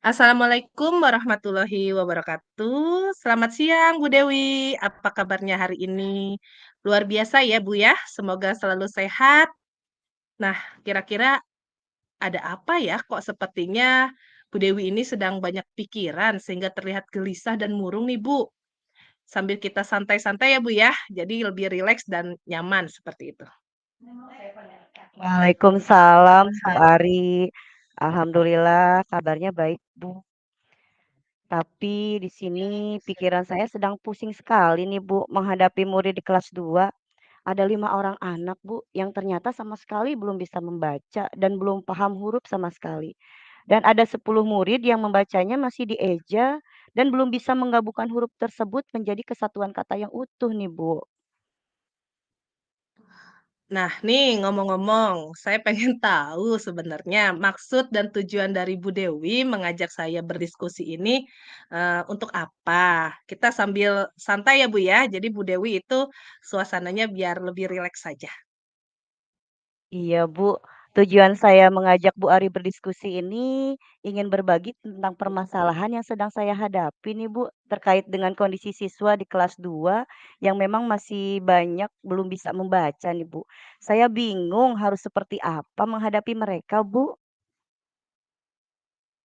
Assalamualaikum warahmatullahi wabarakatuh. Selamat siang Bu Dewi, apa kabarnya hari ini? Luar biasa ya Bu ya, semoga selalu sehat. Nah, kira-kira ada apa ya kok sepertinya Bu Dewi ini sedang banyak pikiran sehingga terlihat gelisah dan murung nih Bu. Sambil kita santai-santai ya Bu ya, jadi lebih rileks dan nyaman seperti itu. Waalaikumsalam, Bu Ari. Alhamdulillah kabarnya baik, Bu. Tapi di sini pikiran saya sedang pusing sekali nih, Bu, menghadapi murid di kelas 2. Ada 5 orang anak, Bu, yang ternyata sama sekali belum bisa membaca dan belum paham huruf sama sekali. Dan ada 10 murid yang membacanya masih dieja dan belum bisa menggabungkan huruf tersebut menjadi kesatuan kata yang utuh nih, Bu. Nah, nih ngomong-ngomong, saya pengen tahu sebenarnya maksud dan tujuan dari Bu Dewi mengajak saya berdiskusi ini untuk apa? Kita sambil santai ya Bu ya. Jadi Bu Dewi itu suasananya biar lebih rileks saja. Iya, Bu. Tujuan saya mengajak Bu Ari berdiskusi ini ingin berbagi tentang permasalahan yang sedang saya hadapi nih, Bu, terkait dengan kondisi siswa di kelas 2 yang memang masih banyak belum bisa membaca nih, Bu. Saya bingung harus seperti apa menghadapi mereka, Bu.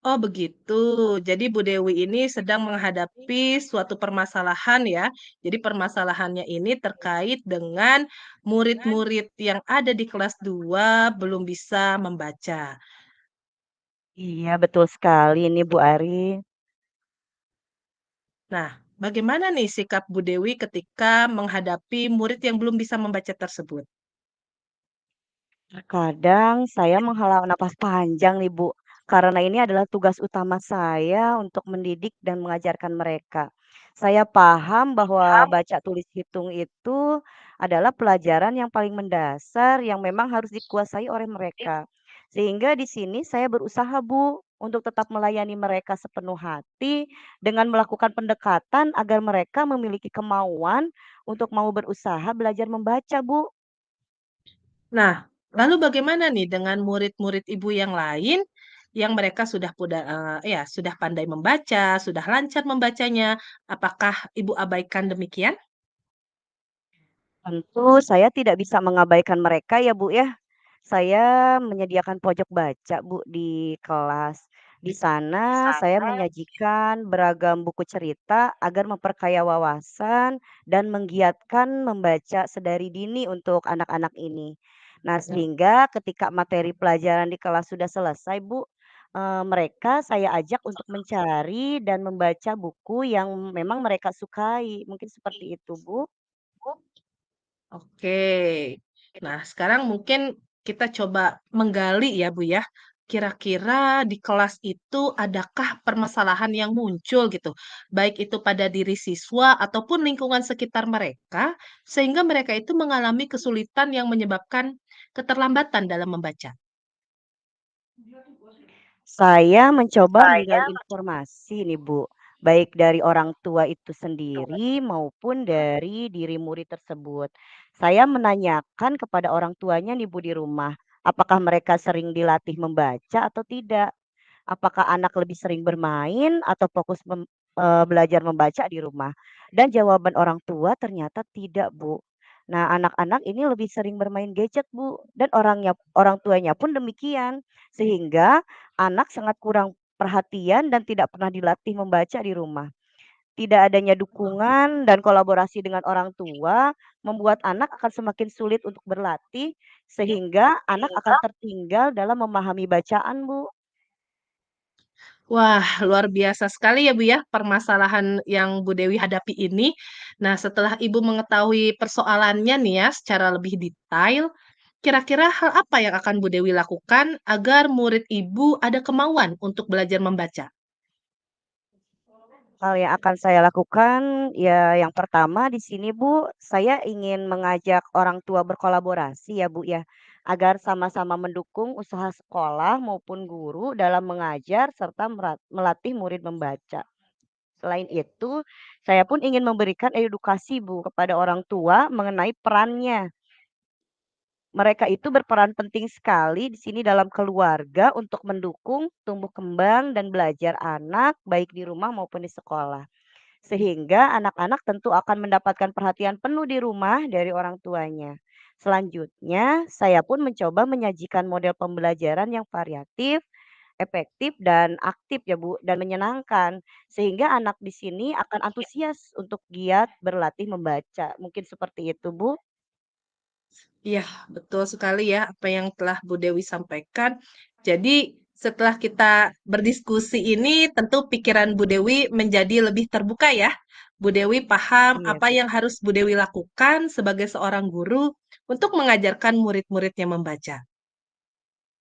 Oh begitu. Jadi Bu Dewi ini sedang menghadapi suatu permasalahan ya. Jadi permasalahannya ini terkait dengan murid-murid yang ada di kelas 2 belum bisa membaca. Iya, betul sekali nih, Bu Ari. Nah, bagaimana nih sikap Bu Dewi ketika menghadapi murid yang belum bisa membaca tersebut? Terkadang saya menghela napas panjang nih, Bu, karena ini adalah tugas utama saya untuk mendidik dan mengajarkan mereka. Saya paham bahwa baca tulis hitung itu adalah pelajaran yang paling mendasar yang memang harus dikuasai oleh mereka. Sehingga di sini saya berusaha, Bu, untuk tetap melayani mereka sepenuh hati dengan melakukan pendekatan agar mereka memiliki kemauan untuk mau berusaha belajar membaca, Bu. Nah, lalu bagaimana nih dengan murid-murid Ibu yang lain yang mereka sudah pandai membaca, sudah lancar membacanya, apakah Ibu abaikan demikian? Tentu saya tidak bisa mengabaikan mereka ya, Bu, ya. Saya menyediakan pojok baca, Bu, di kelas. Di sana saya menyajikan beragam buku cerita agar memperkaya wawasan dan menggiatkan membaca sedari dini untuk anak-anak ini. Nah, sehingga ketika materi pelajaran di kelas sudah selesai, Bu, mereka saya ajak untuk mencari dan membaca buku yang memang mereka sukai. Mungkin seperti itu, Bu. Oke. Nah, sekarang mungkin kita coba menggali ya, Bu, ya. Kira-kira di kelas itu adakah permasalahan yang muncul gitu, baik itu pada diri siswa ataupun lingkungan sekitar mereka, sehingga mereka itu mengalami kesulitan yang menyebabkan keterlambatan dalam membaca? Saya mencoba menggali informasi nih, Bu, baik dari orang tua itu sendiri maupun dari diri murid tersebut. Saya menanyakan kepada orang tuanya nih, Bu, di rumah, apakah mereka sering dilatih membaca atau tidak? Apakah anak lebih sering bermain atau fokus belajar membaca di rumah? Dan jawaban orang tua ternyata tidak, Bu. Nah, anak-anak ini lebih sering bermain gadget, Bu, dan orang tuanya pun demikian. Sehingga anak sangat kurang perhatian dan tidak pernah dilatih membaca di rumah. Tidak adanya dukungan dan kolaborasi dengan orang tua membuat anak akan semakin sulit untuk berlatih, sehingga anak akan tertinggal dalam memahami bacaan, Bu. Wah, luar biasa sekali ya, Bu, ya, permasalahan yang Bu Dewi hadapi ini. Nah, setelah Ibu mengetahui persoalannya nih ya, secara lebih detail, kira-kira hal apa yang akan Bu Dewi lakukan agar murid Ibu ada kemauan untuk belajar membaca? Hal yang akan saya lakukan, ya yang pertama di sini Bu, saya ingin mengajak orang tua berkolaborasi ya Bu ya, agar sama-sama mendukung usaha sekolah maupun guru dalam mengajar serta melatih murid membaca. Selain itu, saya pun ingin memberikan edukasi Bu kepada orang tua mengenai perannya mereka itu berperan penting sekali di sini dalam keluarga untuk mendukung tumbuh kembang dan belajar anak baik di rumah maupun di sekolah. Sehingga anak-anak tentu akan mendapatkan perhatian penuh di rumah dari orang tuanya. Selanjutnya, saya pun mencoba menyajikan model pembelajaran yang variatif, efektif dan aktif ya Bu, dan menyenangkan. Sehingga anak di sini akan antusias untuk giat berlatih membaca. Mungkin seperti itu Bu. Iya, betul sekali ya apa yang telah Bu Dewi sampaikan. Jadi, setelah kita berdiskusi ini, tentu pikiran Bu Dewi menjadi lebih terbuka ya. Bu Dewi paham Iya apa yang harus Bu Dewi lakukan sebagai seorang guru untuk mengajarkan murid-muridnya membaca.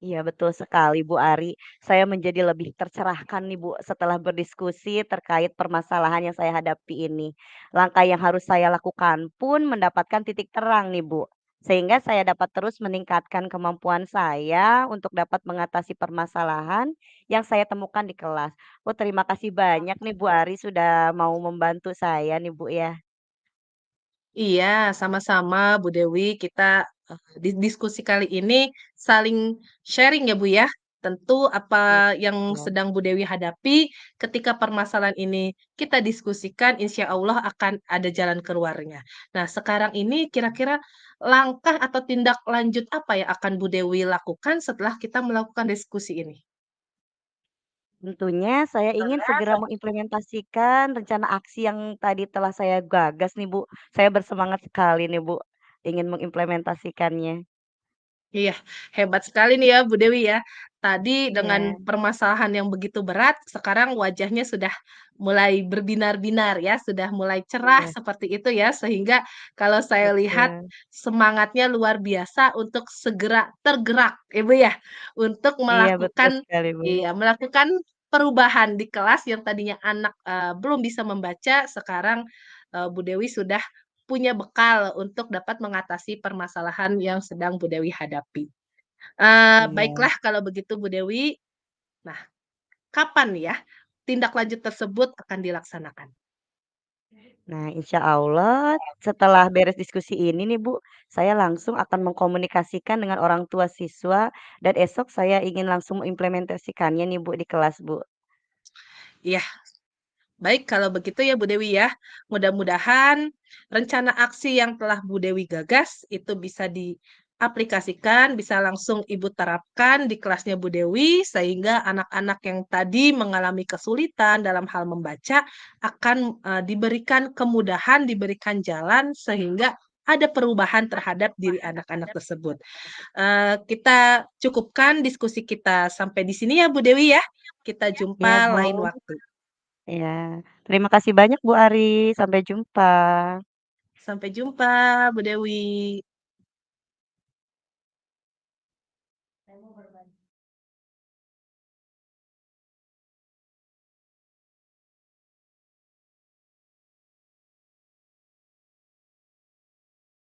Iya betul sekali Bu Ari. Saya menjadi lebih tercerahkan nih Bu setelah berdiskusi terkait permasalahan yang saya hadapi ini. Langkah yang harus saya lakukan pun mendapatkan titik terang nih Bu. Sehingga saya dapat terus meningkatkan kemampuan saya untuk dapat mengatasi permasalahan yang saya temukan di kelas. Oh terima kasih banyak nih Bu Ari sudah mau membantu saya nih Bu ya. Iya, sama-sama Bu Dewi. Kita di diskusi kali ini saling sharing ya Bu ya. Tentu apa Iya. yang sedang Bu Dewi hadapi ketika permasalahan ini kita diskusikan, insya Allah akan ada jalan keluarnya. Nah, sekarang ini kira-kira langkah atau tindak lanjut apa yang akan Bu Dewi lakukan setelah kita melakukan diskusi ini? Tentunya saya ingin segera mengimplementasikan rencana aksi yang tadi telah saya gagas nih, Bu. Saya bersemangat sekali nih, Bu, ingin mengimplementasikannya. Iya, hebat sekali nih ya Bu Dewi ya. Tadi dengan Iya, permasalahan yang begitu berat, sekarang wajahnya sudah mulai berbinar-binar ya, sudah mulai cerah iya, seperti itu ya, sehingga kalau saya lihat betul. semangatnya luar biasa untuk segera tergerak, Ibu ya, untuk Iya, betul melakukan sekali, Bu. iya, melakukan perubahan di kelas yang tadinya anak belum bisa membaca, sekarang Bu Dewi sudah punya bekal untuk dapat mengatasi permasalahan yang sedang Bu Dewi hadapi. Iya. Baiklah kalau begitu Bu Dewi. Nah, kapan ya tindak lanjut tersebut akan dilaksanakan? Nah, insya Allah setelah beres diskusi ini nih, Bu, saya langsung akan mengkomunikasikan dengan orang tua siswa dan esok saya ingin langsung mengimplementasikannya nih, Bu, di kelas, Bu. Iya, baik kalau begitu ya Bu Dewi ya. Mudah-mudahan rencana aksi yang telah Bu Dewi gagas itu bisa diaplikasikan, bisa langsung Ibu terapkan di kelasnya Bu Dewi sehingga anak-anak yang tadi mengalami kesulitan dalam hal membaca akan diberikan kemudahan, diberikan jalan sehingga ada perubahan terhadap diri anak-anak tersebut. Kita cukupkan diskusi kita sampai di sini ya Bu Dewi ya. Kita Iya, jumpa Bu. lain waktu. Iya. Terima kasih banyak, Bu Ari. Sampai jumpa. Sampai jumpa, Bu Dewi.